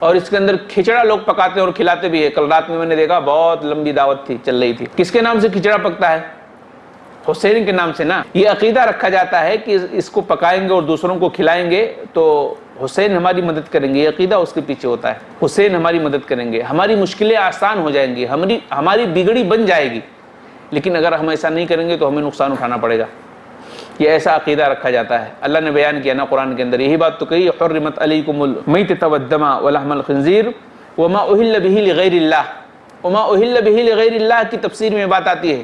اور اس کے اندر کھچڑا لوگ پکاتے ہیں اور کھلاتے بھی ہیں۔ کل رات میں نے دیکھا بہت لمبی دعوت تھی، چل رہی تھی۔ کس کے نام سے کھچڑا پکتا ہے؟ حسین کے نام سے نا۔ یہ عقیدہ رکھا جاتا ہے کہ اس کو پکائیں گے اور دوسروں کو کھلائیں گے تو حسین ہماری مدد کریں گے، یہ عقیدہ اس کے پیچھے ہوتا ہے۔ حسین ہماری مدد کریں گے، ہماری مشکلیں آسان ہو جائیں گی، ہماری بگڑی بن جائے گی۔ لیکن اگر ہم ایسا نہیں کریں گے تو ہمیں نقصان اٹھانا پڑے گا۔ یہ ایسا عقیدہ رکھا جاتا ہے۔ اللہ نے بیان کیا نا قرآن کے اندر، یہی بات تو کہی، حرمت علیکم المیتۃ والدم ولحم الخنزیر وما اہل بہ لغیر اللہ۔ وما اہل بہ لغیر اللہ کی تفسیر میں بات آتی ہے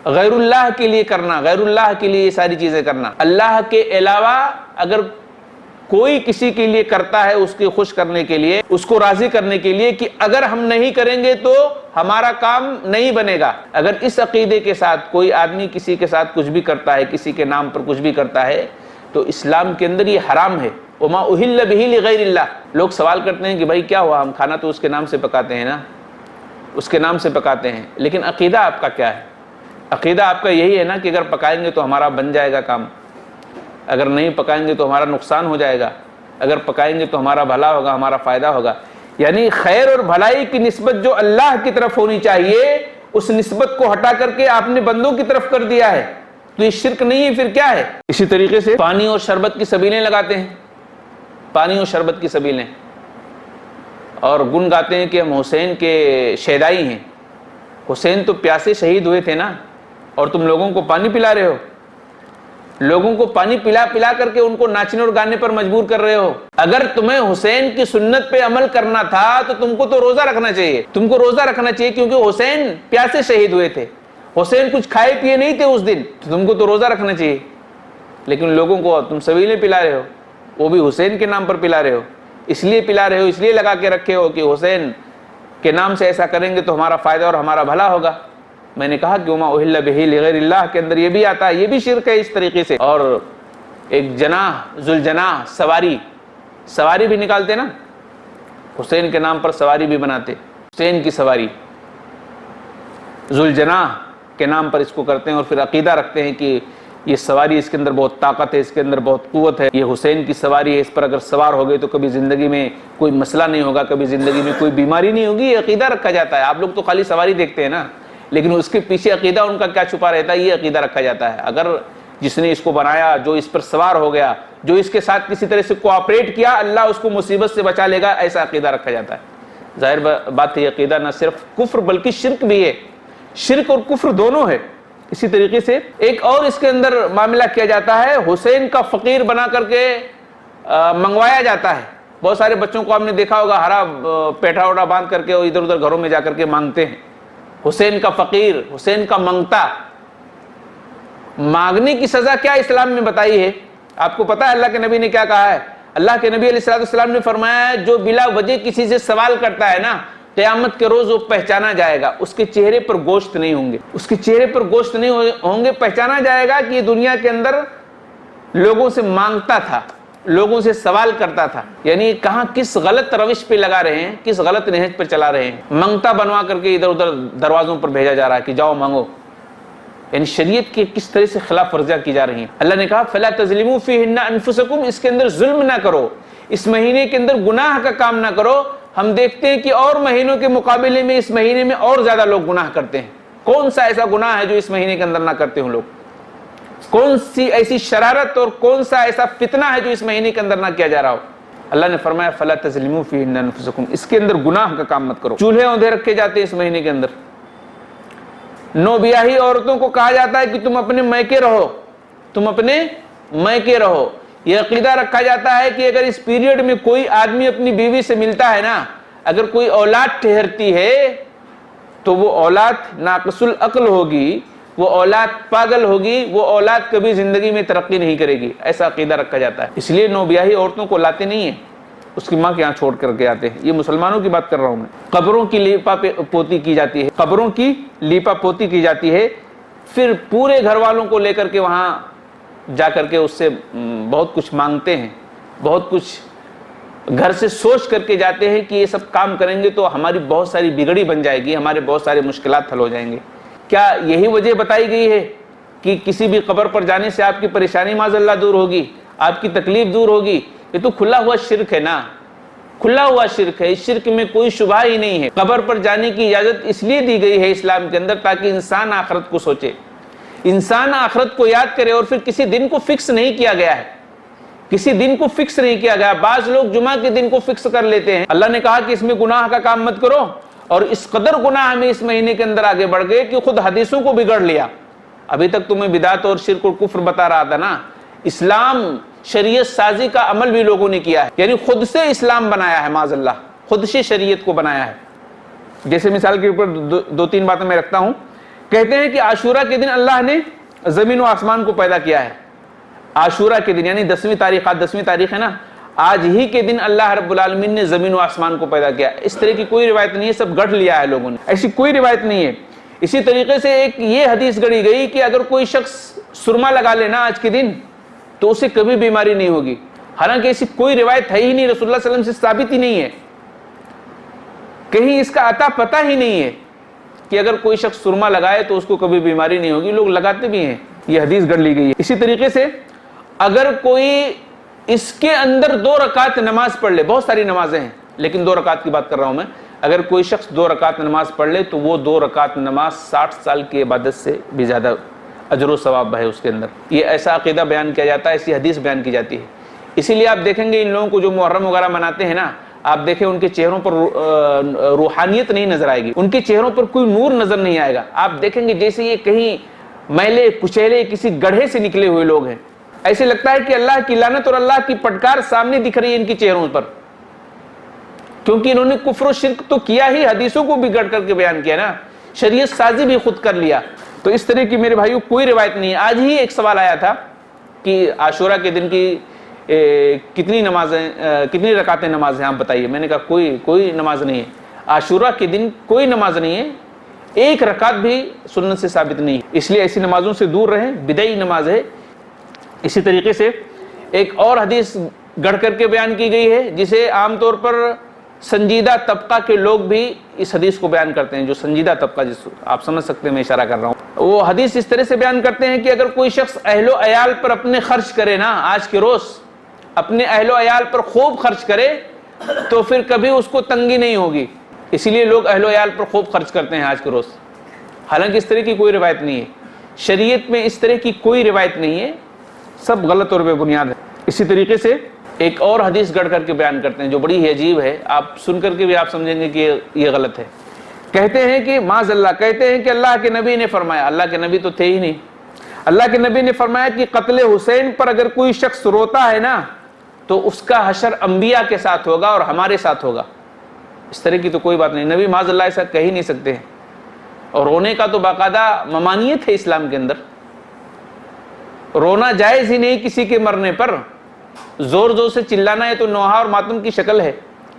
غیر اللہ کے لیے کرنا، غیر اللہ کے لیے یہ ساری چیزیں کرنا۔ اللہ کے علاوہ اگر کوئی کسی کے لیے کرتا ہے اس کے خوش کرنے کے لیے، اس کو راضی کرنے کے لیے کہ اگر ہم نہیں کریں گے تو ہمارا کام نہیں بنے گا، اگر اس عقیدے کے ساتھ کوئی آدمی کسی کے ساتھ کچھ بھی کرتا ہے، کسی کے نام پر کچھ بھی کرتا ہے، تو اسلام کے اندر یہ حرام ہے۔ وما اہل بہ لغیر اللہ۔ لوگ سوال کرتے ہیں کہ بھائی کیا ہوا، ہم کھانا تو اس کے نام سے پکاتے ہیں نا، اس کے نام سے پکاتے ہیں، لیکن عقیدہ آپ کا کیا ہے؟ عقیدہ آپ کا یہی ہے نا کہ اگر پکائیں گے تو ہمارا بن جائے گا کام، اگر نہیں پکائیں گے تو ہمارا نقصان ہو جائے گا، اگر پکائیں گے تو ہمارا بھلا ہوگا، ہمارا فائدہ ہوگا۔ یعنی خیر اور بھلائی کی نسبت جو اللہ کی طرف ہونی چاہیے، اس نسبت کو ہٹا کر کے آپ نے بندوں کی طرف کر دیا ہے، تو یہ شرک نہیں ہے پھر کیا ہے؟ اسی طریقے سے پانی اور شربت کی سبیلیں لگاتے ہیں، پانی اور شربت کی سبیلیں، اور گن گاتے ہیں کہ ہم حسین کے شیدائی ہیں۔ حسین تو پیاسے شہید ہوئے تھے نا، اور تم لوگوں کو پانی پلا رہے ہو، لوگوں کو پانی پلا پلا کر کے ان کو ناچنے اور گانے پر مجبور کر رہے ہو۔ اگر تمہیں حسین کی سنت پہ عمل کرنا تھا تو تم کو تو روزہ رکھنا چاہیے، تم کو روزہ رکھنا چاہیے، کیونکہ حسین پیاسے شہید ہوئے تھے، حسین کچھ کھائے پیے نہیں تھے اس دن، تو تم کو تو روزہ رکھنا چاہیے۔ لیکن لوگوں کو تم سبیلیں پلا رہے ہو، وہ بھی حسین کے نام پر پلا رہے ہو، اس لیے پلا رہے ہو، اس لیے لگا کے رکھے ہو کہ حسین کے نام سے ایسا کریں گے تو ہمارا فائدہ اور ہمارا بھلا ہوگا۔ میں نے کہا کہ وما اہل بہ لغیر اللہ کے اندر یہ بھی آتا ہے، یہ بھی شرک ہے اس طریقے سے۔ اور ایک جناح، ذوالجناح سواری بھی نکالتے نا، حسین کے نام پر سواری بھی بناتے، حسین کی سواری، ذوالجناح کے نام پر اس کو کرتے ہیں، اور پھر عقیدہ رکھتے ہیں کہ یہ سواری، اس کے اندر بہت طاقت ہے، اس کے اندر بہت قوت ہے، یہ حسین کی سواری ہے، اس پر اگر سوار ہو گئے تو کبھی زندگی میں کوئی مسئلہ نہیں ہوگا، کبھی زندگی میں کوئی بیماری نہیں ہوگی، یہ عقیدہ رکھا جاتا ہے۔ آپ لوگ تو خالی سواری دیکھتے ہیں نا، لیکن اس کے پیچھے عقیدہ ان کا کیا چھپا رہتا ہے، یہ عقیدہ رکھا جاتا ہے۔ اگر جس نے اس کو بنایا، جو اس پر سوار ہو گیا، جو اس کے ساتھ کسی طرح سے کوآپریٹ کیا، اللہ اس کو مصیبت سے بچا لے گا، ایسا عقیدہ رکھا جاتا ہے۔ ظاہر بات ہے یہ عقیدہ نہ صرف کفر بلکہ شرک بھی ہے، شرک اور کفر دونوں ہے۔ اسی طریقے سے ایک اور اس کے اندر معاملہ کیا جاتا ہے، حسین کا فقیر بنا کر کے منگوایا جاتا ہے۔ بہت سارے بچوں کو آپ نے دیکھا ہوگا ہرا پیٹھا وٹا باندھ کر کے اور ادھر ادھر گھروں میں جا کر کے مانگتے ہیں، حسین کا فقیر، حسین کا منگتا۔ مانگنے کی سزا کیا اسلام میں بتائی ہے؟ آپ کو پتہ ہے اللہ کے نبی نے کیا کہا ہے؟ اللہ کے نبی علیہ السلام نے فرمایا ہے جو بلا وجہ کسی سے سوال کرتا ہے نا، قیامت کے روز وہ پہچانا جائے گا، اس کے چہرے پر گوشت نہیں ہوں گے، اس کے چہرے پر گوشت نہیں ہوں گے، پہچانا جائے گا کہ یہ دنیا کے اندر لوگوں سے مانگتا تھا، لوگوں سے سوال کرتا تھا۔ یعنی کہاں کس غلط روش پہ لگا رہے ہیں، کس غلط نہج پر چلا رہے ہیں، منگتا بنوا کر کے ادھر ادھر دروازوں پر بھیجا جا رہا ہے کہ جاؤ مانگو۔ یعنی شریعت کی کس طرح سے خلاف ورزیاں کی جا رہی ہیں۔ اللہ نے کہا فَلَا تَظْلِمُوا فِيهِنَّ أَنفُسَكُمْ، اس کے اندر ظلم نہ کرو، اس مہینے کے اندر گناہ کا کام نہ کرو۔ ہم دیکھتے ہیں کہ اور مہینوں کے مقابلے میں اس مہینے میں اور زیادہ لوگ گناہ کرتے ہیں۔ کون سا ایسا گناہ ہے جو اس مہینے کے اندر نہ کرتے ہوں لوگ؟ کون سی ایسی شرارت اور کون سا ایسا فتنہ ہے جو اس مہینے کے اندر نہ کیا جا رہا ہو؟ اللہ نے فرمایا فَلَا تَظْلِمُوا فِيهِنَّ أَنفُسَكُمْ، اس کے اندر گناہ کا کام مت کرو۔ چولہے اوندھے رکھے جاتے ہیں اس مہینے کے اندر، نو بیاہی عورتوں کو کہا جاتا ہے کہ تم اپنے میکے رہو، تم اپنے میکے رہو۔ یہ عقیدہ رکھا جاتا ہے کہ اگر اس پیریڈ میں کوئی آدمی اپنی بیوی سے ملتا ہے نا، اگر کوئی اولاد ٹھہرتی ہے تو وہ اولاد ناقص العقل ہوگی، وہ اولاد پاگل ہوگی، وہ اولاد کبھی زندگی میں ترقی نہیں کرے گی، ایسا عقیدہ رکھا جاتا ہے۔ اس لیے نو بیاہی عورتوں کو لاتے نہیں ہیں، اس کی ماں کے یہاں چھوڑ کر کے آتے ہیں۔ یہ مسلمانوں کی بات کر رہا ہوں میں۔ قبروں کی لیپا پوتی کی جاتی ہے، قبروں کی لیپا پوتی کی جاتی ہے، پھر پورے گھر والوں کو لے کر کے وہاں جا کر کے اس سے بہت کچھ مانگتے ہیں، بہت کچھ گھر سے سوچ کر کے جاتے ہیں کہ یہ سب کام کریں گے تو ہماری بہت ساری بگڑی بن جائے گی، ہمارے بہت سارے مشکلات حل ہو جائیں گے۔ کیا یہی وجہ بتائی گئی ہے کہ کسی بھی قبر پر جانے سے آپ کی پریشانی معاذ اللہ دور ہوگی، آپ کی تکلیف دور ہوگی؟ یہ تو کھلا ہوا شرک ہے نا، کھلا ہوا شرک ہے، اس شرک میں کوئی شبہ ہی نہیں ہے۔ قبر پر جانے کی اجازت اس لیے دی گئی ہے اسلام کے اندر تاکہ انسان آخرت کو سوچے، انسان آخرت کو یاد کرے، اور پھر کسی دن کو فکس نہیں کیا گیا ہے، کسی دن کو فکس نہیں کیا گیا۔ بعض لوگ جمعہ کے دن کو فکس کر لیتے ہیں، اللہ نے کہا کہ اس میں گناہ کا کام مت کرو، اور اس قدر گناہ میں اس مہینے کے اندر آگے بڑھ گئے کہ خود حدیثوں کو بگڑ لیا۔ ابھی تک تمہیں بدعت اور شرک اور کفر بتا رہا تھا نا، اسلام شریعت سازی کا عمل بھی لوگوں نے کیا ہے، یعنی خود سے اسلام بنایا ہے، معاذ اللہ خود سے شریعت کو بنایا ہے۔ جیسے مثال کے اوپر دو تین باتیں میں رکھتا ہوں۔ کہتے ہیں کہ عاشورہ کے دن اللہ نے زمین و آسمان کو پیدا کیا ہے۔ عاشورہ کے دن یعنی 10ویں تاریخ، آج 10ویں تاریخ ہے نا، آج ہی کے دن اللہ رب العالمین نے زمین و آسمان کو پیدا کیا۔ اس طرح کی کوئی روایت نہیں ہے، سب گڑھ لیا ہے لوگوں نے، ایسی کوئی روایت نہیں ہے۔ اسی طریقے سے ایک یہ حدیث گڑھی گئی کہ اگر کوئی شخص سرما لگا لینا آج کے دن تو اسے کبھی بیماری نہیں ہوگی، حالانکہ ایسی کوئی روایت ہے ہی نہیں، رسول اللہ صلی اللہ علیہ وسلم سے ثابت ہی نہیں ہے، کہیں اس کا عطا پتہ ہی نہیں ہے کہ اگر کوئی شخص سرما لگائے تو اس کو کبھی بیماری نہیں ہوگی، لوگ لگاتے بھی ہیں، یہ حدیث گڑھ لی گئی ہے۔ اسی طریقے سے اگر کوئی اس کے اندر 2 رکعت نماز پڑھ لے، بہت ساری نمازیں ہیں لیکن 2 رکعت کی بات کر رہا ہوں میں، اگر کوئی شخص 2 رکعت نماز پڑھ لے تو وہ 2 رکعت نماز 60 سال کی عبادت سے بھی زیادہ اجر و ثواب ہے اس کے اندر۔ یہ ایسا عقیدہ بیان کیا جاتا ہے، ایسی حدیث بیان کی جاتی ہے۔ اسی لیے آپ دیکھیں گے ان لوگوں کو جو محرم وغیرہ مناتے ہیں نا، آپ دیکھیں ان کے چہروں پر روحانیت نہیں نظر آئے گی، ان کے چہروں پر کوئی نور نظر نہیں آئے گا۔ آپ دیکھیں گے جیسے یہ کہیں میلے کچیلے کسی گڑھے سے نکلے ہوئے لوگ ہیں، ایسے لگتا ہے کہ اللہ کی لعنت اور اللہ کی پٹکار سامنے دکھ رہی ہے ان کے چہروں پر، کیونکہ انہوں نے کفر و شرک تو کیا ہی، حدیثوں کو بگڑ کر کے بیان کیا نا، شریعت سازی بھی خود کر لیا۔ تو اس طرح کی میرے بھائیوں کوئی روایت نہیں ہے۔ آج ہی ایک سوال آیا تھا کہ عاشورہ کے دن کی کتنی رکعتیں نماز ہیں آپ بتائیے، میں نے کہا کوئی نماز نہیں ہے، عاشورہ کے دن کوئی نماز نہیں ہے، 1 رکعت بھی سنت سے ثابت نہیں ہے، اس لیے ایسی نمازوں سے دور رہیں، بدعی نماز ہے۔ اسی طریقے سے ایک اور حدیث گڑھ کر کے بیان کی گئی ہے جسے عام طور پر سنجیدہ طبقہ کے لوگ بھی اس حدیث کو بیان کرتے ہیں، جو سنجیدہ طبقہ جس آپ سمجھ سکتے ہیں میں اشارہ کر رہا ہوں، وہ حدیث اس طرح سے بیان کرتے ہیں کہ اگر کوئی شخص اہل و عیال پر اپنے خرچ کرے نا، آج کے روز اپنے اہل و عیال پر خوب خرچ کرے تو پھر کبھی اس کو تنگی نہیں ہوگی، اسی لیے لوگ اہل و عیال پر خوب خرچ کرتے ہیں آج کے روز، حالانکہ اس طرح کی کوئی روایت نہیں ہے، شریعت میں اس طرح کی کوئی روایت نہیں ہے، سب غلط اور بے بنیاد ہے۔ اسی طریقے سے ایک اور حدیث گڑھ کر کے بیان کرتے ہیں جو بڑی ہی عجیب ہے، آپ سن کر کے بھی آپ سمجھیں گے کہ یہ غلط ہے۔ کہتے ہیں کہ معاذ اللہ، کہتے ہیں کہ اللہ کے نبی نے فرمایا، اللہ کے نبی تو تھے ہی نہیں، اللہ کے نبی نے فرمایا کہ قتل حسین پر اگر کوئی شخص روتا ہے نا تو اس کا حشر انبیاء کے ساتھ ہوگا اور ہمارے ساتھ ہوگا۔ اس طرح کی تو کوئی بات نہیں، نبی معاذ اللہ ایسا کہہ ہی نہیں سکتے ہیں، اور رونے کا تو باقاعدہ ممانعت ہے اسلام کے اندر، رونا جائز ہی نہیں کسی کے مرنے پر، زور زور سے چلانا ہے تو نوحہ اور ماتم کی شکل ہے،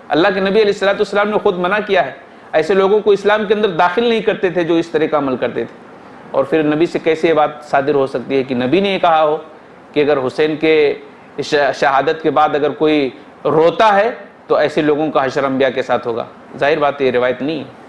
اللہ کے نبی علیہ السلام نے خود منع کیا ہے، ایسے لوگوں کو اسلام کے اندر داخل نہیں کرتے تھے جو اس طرح کا عمل کرتے تھے، اور پھر نبی سے کیسے یہ بات صادر ہو سکتی ہے کہ نبی نے یہ کہا ہو کہ اگر حسین کے شہادت کے بعد اگر کوئی روتا ہے تو ایسے لوگوں کا حشر انبیاء کے ساتھ ہوگا، ظاہر بات یہ روایت نہیں ہے۔